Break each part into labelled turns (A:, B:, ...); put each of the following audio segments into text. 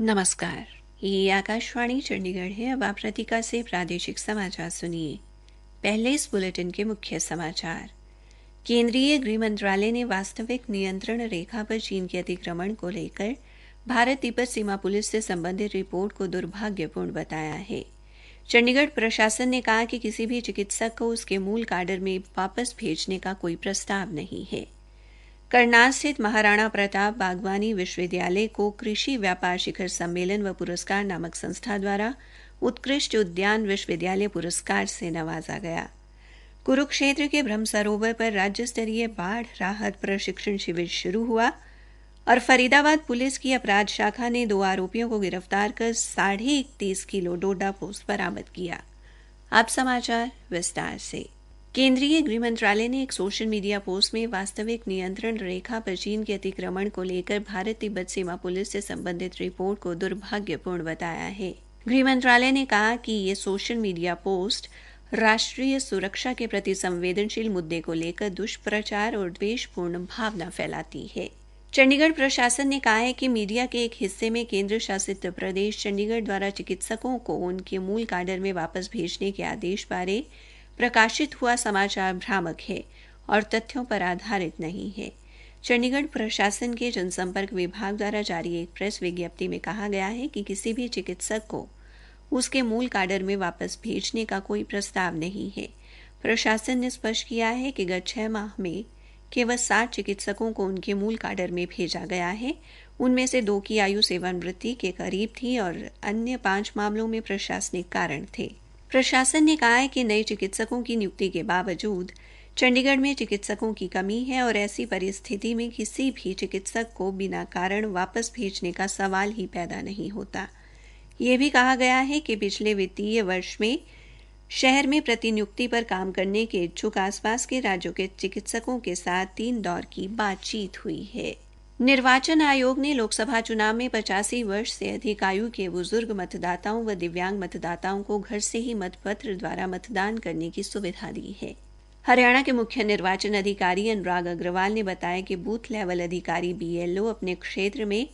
A: नमस्कार। ये आकाशवाणी चंडीगढ़ है। अब आप रतिका से प्रादेशिक समाचार सुनिए। पहले इस बुलेटिन के मुख्य समाचार। केंद्रीय गृह मंत्रालय ने वास्तविक नियंत्रण रेखा पर चीन के अतिक्रमण को लेकर भारत तिब्बत सीमा पुलिस से संबंधित रिपोर्ट को दुर्भाग्यपूर्ण बताया है। चंडीगढ़ प्रशासन ने कहा कि किसी भी चिकित्सक को उसके मूल काडर में वापस भेजने का कोई प्रस्ताव नहीं है। करनाल स्थित महाराणा प्रताप बागवानी विश्वविद्यालय को कृषि व्यापार शिखर सम्मेलन व पुरस्कार नामक संस्था द्वारा उत्कृष्ट उद्यान विश्वविद्यालय पुरस्कार से नवाजा गया। कुरुक्षेत्र के ब्रह्म सरोवर पर राज्य स्तरीय बाढ़ राहत प्रशिक्षण शिविर शुरू हुआ और फरीदाबाद पुलिस की अपराध शाखा ने 2 आरोपियों को गिरफ्तार कर 31.5 किलो डोडा पोस्त बरामद किया। अब समाचार विस्तार से। केंद्रीय गृह मंत्रालय ने एक सोशल मीडिया पोस्ट में वास्तविक नियंत्रण रेखा पर चीन के अतिक्रमण को लेकर भारत तिब्बत सीमा पुलिस से संबंधित रिपोर्ट को दुर्भाग्यपूर्ण बताया है। गृह मंत्रालय ने कहा कि ये सोशल मीडिया पोस्ट राष्ट्रीय सुरक्षा के प्रति संवेदनशील मुद्दे को लेकर दुष्प्रचार और द्वेषपूर्ण भावना फैलाती है। चंडीगढ़ प्रशासन ने कहा है कि मीडिया के एक हिस्से में केंद्र शासित प्रदेश चंडीगढ़ द्वारा चिकित्सकों को उनके मूल काडर में वापस भेजने के आदेश बारे प्रकाशित हुआ समाचार भ्रामक है और तथ्यों पर आधारित नहीं है। चंडीगढ़ प्रशासन के जनसंपर्क विभाग द्वारा जारी एक प्रेस विज्ञप्ति में कहा गया है कि किसी भी चिकित्सक को उसके मूल काडर में वापस भेजने का कोई प्रस्ताव नहीं है। प्रशासन ने स्पष्ट किया है कि गत 6 माह में केवल 60 चिकित्सकों को उनके मूल काडर में भेजा गया है। उनमें से 2 की आयु सेवानिवृत्ति के करीब थी और अन्य 5 मामलों में प्रशासनिक कारण थे। प्रशासन ने कहा है कि नए चिकित्सकों की नियुक्ति के बावजूद चंडीगढ़ में चिकित्सकों की कमी है और ऐसी परिस्थिति में किसी भी चिकित्सक को बिना कारण वापस भेजने का सवाल ही पैदा नहीं होता। यह भी कहा गया है कि पिछले वित्तीय वर्ष में शहर में प्रतिनियुक्ति पर काम करने के इच्छुक आसपास के राज्यों के चिकित्सकों के साथ 3 दौर की बातचीत हुई है। निर्वाचन आयोग ने लोकसभा चुनाव में 85 वर्ष से अधिक आयु के बुजुर्ग मतदाताओं व दिव्यांग मतदाताओं को घर से ही मतपत्र द्वारा मतदान करने की सुविधा दी है। हरियाणा के मुख्य निर्वाचन अधिकारी अनुराग अग्रवाल ने बताया कि बूथ लेवल अधिकारी BLO अपने क्षेत्र में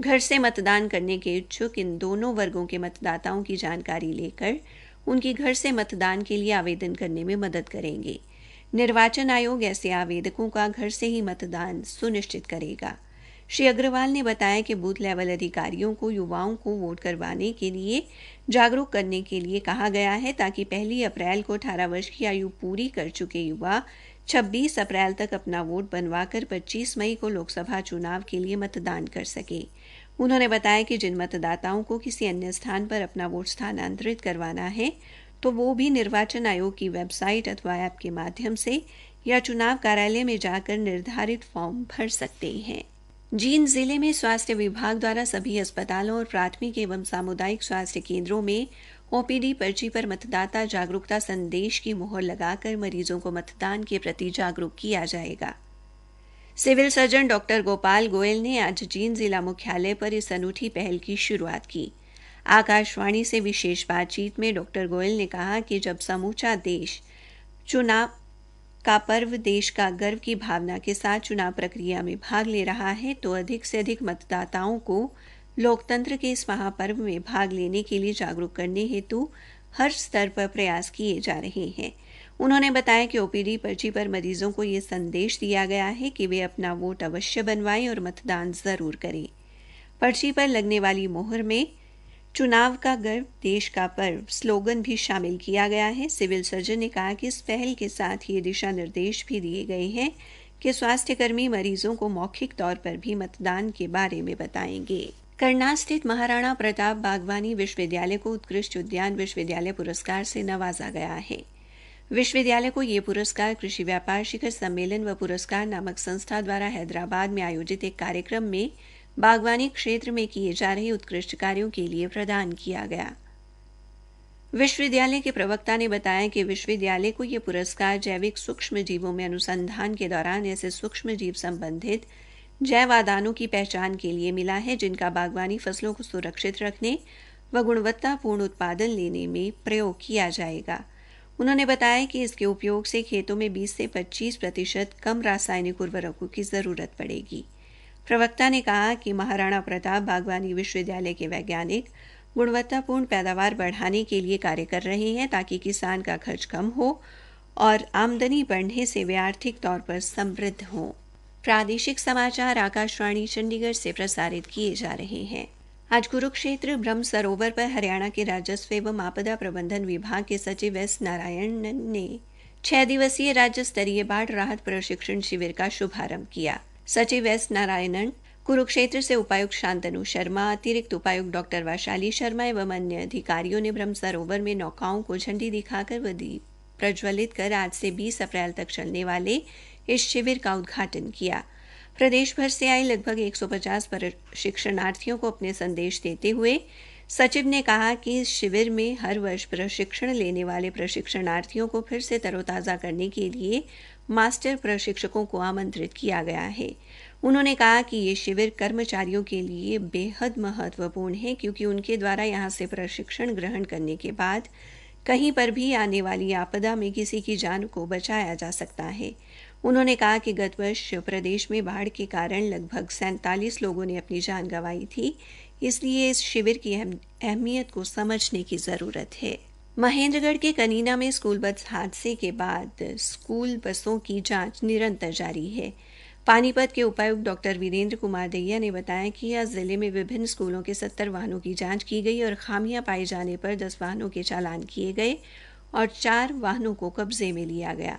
A: घर से मतदान करने के इच्छुक इन दोनों वर्गों के मतदाताओं की जानकारी लेकर उनकी घर से मतदान के लिए आवेदन करने में मदद करेंगे। निर्वाचन आयोग ऐसे आवेदकों का घर से ही मतदान सुनिश्चित करेगा। श्री अग्रवाल ने बताया कि बूथ लेवल अधिकारियों को युवाओं को वोट करवाने के लिए जागरूक करने के लिए कहा गया है ताकि 1 अप्रैल को 18 वर्ष की आयु पूरी कर चुके युवा 26 अप्रैल तक अपना वोट बनवाकर 25 मई को लोकसभा चुनाव के लिए मतदान कर सके। उन्होंने बताया कि जिन मतदाताओं को किसी अन्य स्थान पर अपना वोट स्थानांतरित करवाना है तो वो भी निर्वाचन आयोग की वेबसाइट अथवा ऐप के माध्यम से या चुनाव कार्यालय में जाकर निर्धारित फॉर्म भर सकते हैं। जींद जिले में स्वास्थ्य विभाग द्वारा सभी अस्पतालों और प्राथमिक एवं सामुदायिक स्वास्थ्य केंद्रों में OPD पर्ची पर मतदाता जागरूकता संदेश की मुहर लगाकर मरीजों को मतदान के प्रति जागरूक किया जाएगा। Civil surgeon doctor Gopal Goyal ने आज जींद जिला मुख्यालय पर इस अनूठी पहल की शुरुआत की। आकाशवाणी से विशेष बातचीत में डॉक्टर गोयल ने कहा कि जब समूचा देश चुनाव का पर्व देश का गर्व की भावना के साथ चुनाव प्रक्रिया में भाग ले रहा है तो अधिक से अधिक मतदाताओं को लोकतंत्र के इस महापर्व में भाग लेने के लिए जागरूक करने हेतु हर स्तर पर प्रयास किए जा रहे हैं। उन्होंने बताया कि OPD पर्ची पर मरीजों को ये संदेश दिया गया है कि वे अपना वोट अवश्य बनवाएं और मतदान जरूर करें। पर्ची पर लगने वाली मोहर में चुनाव का गर्व देश का पर्व स्लोगन भी शामिल किया गया है। सिविल सर्जन ने कहा कि इस पहल के साथ ये दिशा निर्देश भी दिए गए हैं कि स्वास्थ्यकर्मी मरीजों को मौखिक तौर पर भी मतदान के बारे में बताएंगे। करनाल स्थित महाराणा प्रताप बागवानी विश्वविद्यालय को उत्कृष्ट उद्यान विश्वविद्यालय पुरस्कार से नवाजा गया है। विश्वविद्यालय को ये पुरस्कार कृषि व्यापार शिखर सम्मेलन व पुरस्कार नामक संस्था द्वारा हैदराबाद में आयोजित एक कार्यक्रम में बागवानी क्षेत्र में किए जा रहे उत्कृष्ट कार्यों के लिए प्रदान किया गया। विश्वविद्यालय के प्रवक्ता ने बताया कि विश्वविद्यालय को यह पुरस्कार जैविक सूक्ष्म जीवों में अनुसंधान के दौरान ऐसे सूक्ष्म जीव संबंधित जैव आदानों की पहचान के लिए मिला है जिनका बागवानी फसलों को सुरक्षित रखने व गुणवत्तापूर्ण उत्पादन लेने में प्रयोग किया जाएगा। उन्होंने बताया कि इसके उपयोग से खेतों में 20 से 25% कम रासायनिक उर्वरकों की जरूरत पड़ेगी। प्रवक्ता ने कहा कि महाराणा प्रताप बागवानी विश्वविद्यालय के वैज्ञानिक गुणवत्तापूर्ण पैदावार बढ़ाने के लिए कार्य कर रहे हैं ताकि किसान का खर्च कम हो और आमदनी बढ़ने से वे आर्थिक तौर पर समृद्ध हों। प्रादेशिक समाचार आकाशवाणी चंडीगढ़ से प्रसारित किए जा रहे हैं। आज कुरुक्षेत्र ब्रह्म सरोवर पर हरियाणा के राजस्व एवं आपदा प्रबंधन विभाग के सचिव एस नारायणन ने 6 दिवसीय राज्य स्तरीय बाढ़ राहत प्रशिक्षण शिविर का शुभारंभ किया। सचिव एस नारायणन, कुरुक्षेत्र से उपायुक्त शांतनु शर्मा, अतिरिक्त उपायुक्त डॉ वैशाली शर्मा एवं अन्य अधिकारियों ने ब्रह्म सरोवर में नौकाओं को झंडी दिखाकर व दीप प्रज्वलित कर आज से 20 अप्रैल तक चलने वाले इस शिविर का उद्घाटन किया। प्रदेश भर से आए लगभग 150 प्रशिक्षणार्थियों को अपने संदेश देते हुए सचिव ने कहा कि इस शिविर में हर वर्ष प्रशिक्षण लेने वाले प्रशिक्षणार्थियों को फिर से तरोताज़ा करने के लिए मास्टर प्रशिक्षकों को आमंत्रित किया गया है। उन्होंने कहा कि ये शिविर कर्मचारियों के लिए बेहद महत्वपूर्ण है क्योंकि उनके द्वारा यहाँ से प्रशिक्षण ग्रहण करने के बाद कहीं पर भी आने वाली आपदा में किसी की जान को बचाया जा सकता है। उन्होंने कहा कि गत वर्ष प्रदेश में बाढ़ के कारण लगभग 47 लोगों ने अपनी जान गंवाई थी, इसलिए इस शिविर की अहमियत को समझने की ज़रूरत है। महेंद्रगढ़ के कनीना में स्कूल बस हादसे के बाद स्कूल बसों की जांच निरंतर जारी है। पानीपत के उपायुक्त डॉक्टर वीरेंद्र कुमार दैया ने बताया कि आज जिले में विभिन्न स्कूलों के 70 वाहनों की जांच की गई और खामियां पाए जाने पर 10 वाहनों के चालान किए गए और 4 वाहनों को कब्जे में लिया गया।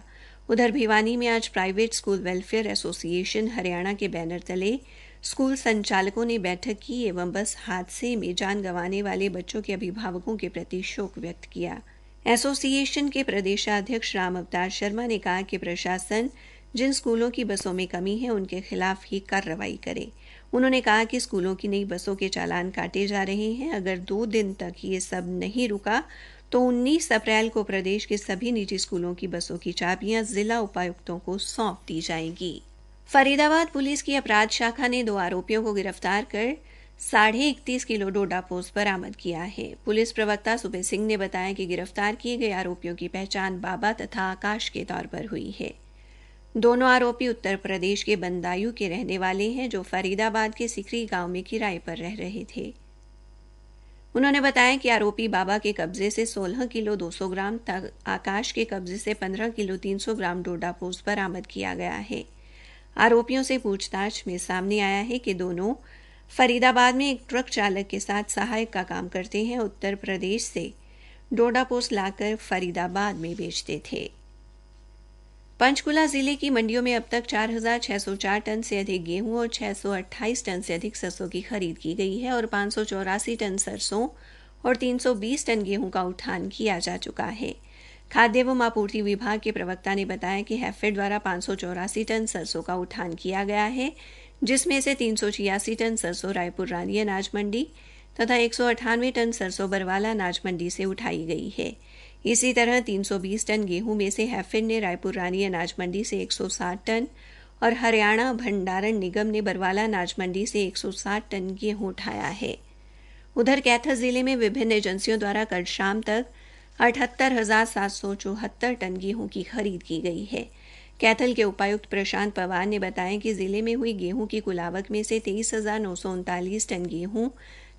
A: उधर भिवानी में आज private school welfare association Haryana के बैनर तले स्कूल संचालकों ने बैठक की एवं बस हादसे में जान गंवाने वाले बच्चों के अभिभावकों के प्रति शोक व्यक्त किया। एसोसिएशन के प्रदेशाध्यक्ष राम अवतार शर्मा ने कहा कि प्रशासन जिन स्कूलों की बसों में कमी है उनके खिलाफ ही कार्रवाई करे। उन्होंने कहा कि स्कूलों की नई बसों के चालान काटे जा रहे हैं। अगर 2 दिन तक ये सब नहीं रुका तो 19 अप्रैल को प्रदेश के सभी निजी स्कूलों की बसों की चाबियां जिला उपायुक्तों को सौंप दी जाएंगी। फरीदाबाद पुलिस की अपराध शाखा ने 2 आरोपियों को गिरफ्तार कर 31.5 किलो डोडा पोस्त बरामद किया है। पुलिस प्रवक्ता सुबे सिंह ने बताया कि गिरफ्तार किए गए आरोपियों की पहचान बाबा तथा आकाश के तौर पर हुई है। दोनों आरोपी उत्तर प्रदेश के बंदायू के रहने वाले हैं जो फरीदाबाद के सिकरी गांव में किराए पर रह रहे थे। उन्होंने बताया कि आरोपी बाबा के कब्जे से 16 किलो 200 ग्राम तक, आकाश के कब्जे से 15 किलो 300 ग्राम डोडा पोस्त बरामद किया गया है। आरोपियों से पूछताछ में सामने आया है कि दोनों फरीदाबाद में एक ट्रक चालक के साथ सहायक का काम करते हैं। उत्तर प्रदेश से डोडा पोस्त लाकर फरीदाबाद में बेचते थे। पंचकुला जिले की मंडियों में अब तक 4,604 टन से अधिक गेहूं और 628 टन से अधिक सरसों की खरीद की गई है और 584 टन सरसों और 320 टन गेहूं का उठान किया जा चुका है। खाद्य एवं आपूर्ति विभाग के प्रवक्ता ने बताया कि हैफेड द्वारा 584 टन सरसों का उठान किया गया है, जिसमें से 386 टन सरसों रायपुर रानी अनाज मंडी तथा 198 टन सरसों बरवाला अनाज मंडी से उठाई गई है। इसी तरह 320 टन गेहूं में से हैफेड ने रायपुर रानी अनाज मंडी से 160 टन और हरियाणा भंडारण निगम ने बरवाला अनाज मंडी से 160 टन गेहूं उठाया है। उधर कैथल जिले में विभिन्न एजेंसियों द्वारा कल शाम तक 78,774 टन गेहूं की खरीद की गई है। कैथल के उपायुक्त प्रशांत पवार ने बताया कि जिले में हुई गेहूं की कुल आवक में से 23,939 टन गेहूं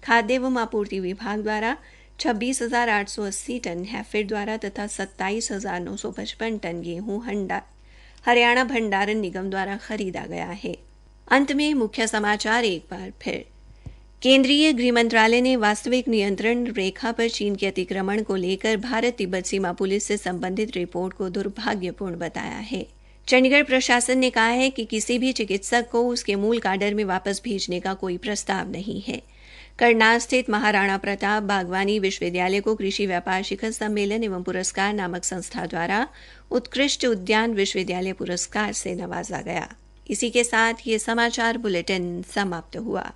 A: खाद्य एवं आपूर्ति विभाग द्वारा, 26,880 टन हैफेड द्वारा तथा 27,955 टन गेहूं हरियाणा भंडारण निगम द्वारा खरीदा गया है। अंत में मुख्य समाचार एक बार फिर। केंद्रीय गृह मंत्रालय ने वास्तविक नियंत्रण रेखा पर चीन के अतिक्रमण को लेकर भारत तिब्बत सीमा पुलिस से संबंधित रिपोर्ट को दुर्भाग्यपूर्ण बताया है। चंडीगढ़ प्रशासन ने कहा है कि किसी भी चिकित्सक को उसके मूल काडर में वापस भेजने का कोई प्रस्ताव नहीं है। करनाल स्थित महाराणा प्रताप बागवानी विश्वविद्यालय को कृषि व्यापार शिखर सम्मेलन एवं पुरस्कार नामक संस्था द्वारा उत्कृष्ट उद्यान विश्वविद्यालय पुरस्कार से नवाजा गया। इसी के साथ ये समाचार बुलेटिन समाप्त हुआ।